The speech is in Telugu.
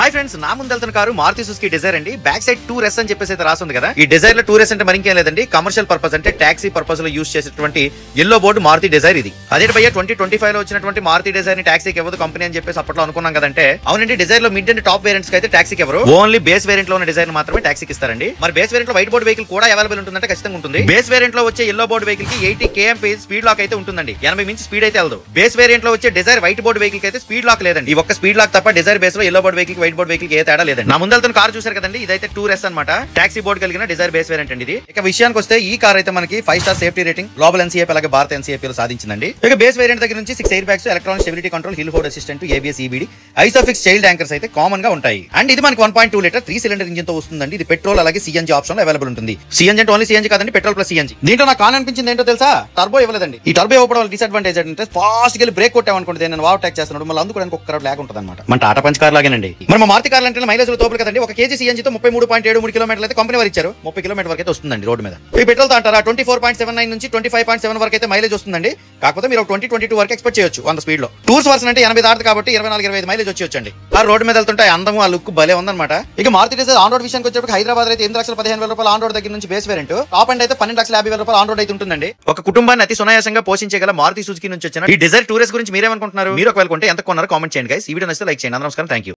హాయ్ ఫ్రెండ్స్, నా ముందు వెళ్తున్న కారు మారుతి సుజుకి డిజైర్ అండి. బ్యాక్ సైడ్ 2S అని చెప్పేసి అయితే రాసింది కదా. ఈ డిజైర్ లో 2S అంటే మరి ఇంకేం లేదండి, కమర్షియల్ పర్పస్ అంటే టాక్సీ పర్పస్ లో యూస్ చేసేటువంటి ఎల్లో బోర్డు మారుతి డిజైర్ ఇది. అదే భయ్య 2025 లో వచ్చినటువంటి మారుతి డిజైర్ ని టాక్సీకి ఇవ్వదు కంపెనీ అని చెప్పేసి అప్పట్లో అనుకున్నాం కదంటే, అవునండి. డిజైర్ లో మిడ్ అండ్ టాప్ వేరియంట్స్ కి అయితే టాక్సీకి ఎవరు, ఓన్లీ బేస్ వేరియంట్ లో ఉన్న డిజైర్ మాత్రమే టాక్సీకి ఇస్తారండి. మరి బేస్ వేరియంట్ లో వైట్ బోర్డు వెహికల్ కూడా అవైలబుల్ ఉంటుందంటే ఖచ్చితంగా ఉంటుంది. బేస్ వేరియంట్ లో వచ్చే ఎల్లో బోర్డు వెహికల్ కి 80 km స్పీడ్ లాక్ అయితే ఉంటుందండి. 80 మించి స్పీడ్ అయితే వెళ్దు. బేస్ వేరియంట్ లో వచ్చే డిజైర్ వైట్ బోర్డు వెహికల్ కి అయితే స్పీడ్ లాక్ లేదండి. ఈ ఒక్క స్పీడ్ లాక్ తప్ప డిజైర్ బేస్ లో yellow board vehicle white board vehicle ఏ తేడా లేదండి. నా ముందు వెళ్తున్న కార్ చూసారు కదండి, ఇదైతే 2S అన్నమాట. టాక్సీ బోర్డు కలిగిన డిజైర్ బేస్ వేరియంట్ అండి ఇది. ఇక విషయానికి వస్తే ఈ కార్ అయితే మనకి 5 star safety rating global NCAP అలాగే భారత NCAP లో సాధించిందండి. ఇక బేస్ వేరియంట్ దగ్గర నుంచి 6 air bags, electronic stability control, hill hold assistant, ABS, EBD, Isofix child anchors అయితే కామన్ గా ఉంటాయి. అండ్ ఇది మనకి 1.2 లీటర్ 3 సిలిండర్ ఇంజిన్ తో వస్తుందండి. ఇది పెట్రోల్ అలాగే CNG ఆప్షన్ లో అవైలబుల్ ఉంటుంది. CNG అంటే ఓన్లీ CNG కాదండి, పెట్రోల్ ప్లస్ CNG. దీంట్లో నాకు కాన్ అనిపించింది ఏంటో తెలుసా, టర్బో ఇవ్వలేదండి. ఈ టర్బో ఇవ్వడం వల్ల డిసడ్వాంటేజ్ అంటే ఫాస్ట్ గా బ్రేక్ కొట్టామనుకోండి, నేను వావ్ అటాక్ చేస్తున్నాడు, మళ్ళీ అందుకోవడానికి ఒక లాగ్ ఉంటుంది అనమాట. మన టాటా పంచ్ కార్ లాగేనండి. మరి మా మారుతి కార్లు అంటే మైలేజ్ తోపులు కదండి. 1 kg CNG తో 33.73 కిలోమీటర్లు అయితే కంపెనీ వారు ఇచ్చారు. 30 కిలోమీటర్ వరకు అయితే వస్తుందండి రోడ్ మీద. ఈ పెట్రోల్ తో అంటారా 24.79 నుంచి 25.7 వరకు అయితే మైలేజ్ వస్తుందండి. కాకపోతే మీరు 20-22 వరకు ఎక్స్పెక్ట్ చేయొచ్చు 100 స్పీడ్ లో. టూర్స్ వర్షన్ అంటే 80 దాటి కాబట్టి 24-25 మైలేజ్ వచ్చేయొచ్చండి. ఆ రోడ్ మీద వెళ్తుంటే అందము ఆ లుక్ భలే ఉందన్నమాట. ఇక మారుతి డిజైర్ ఆన్ రోడ్ విషయానికి వచ్చేప్పుడు హైదరాబాద్ అయితే 8,15,000 రూపాయలు ఆన్ రోడ్ దగ్గర నుంచి బేస్ వేరియంట్, టాప్ అండ్ అయితే 12,50,000 రూపాయలు ఆన్ రోడ్ అయితే ఉంటుందండి. ఒక కుటుంబాన్ని అతి సునాయాసంగా పోషించగల మారుతి సుజుకి నుంచి వచ్చిన ఈ డిజైర్ 2S గురించి మీరేమనుకుంటున్నారు? మీరు ఒకవేళ కొంటే ఎంత కొన్నారో కామెంట్ చేయండి గైస్. ఈ వీడియో నచ్చితే లైక్ చేయండి. నమస్కారం, థాంక్యూ.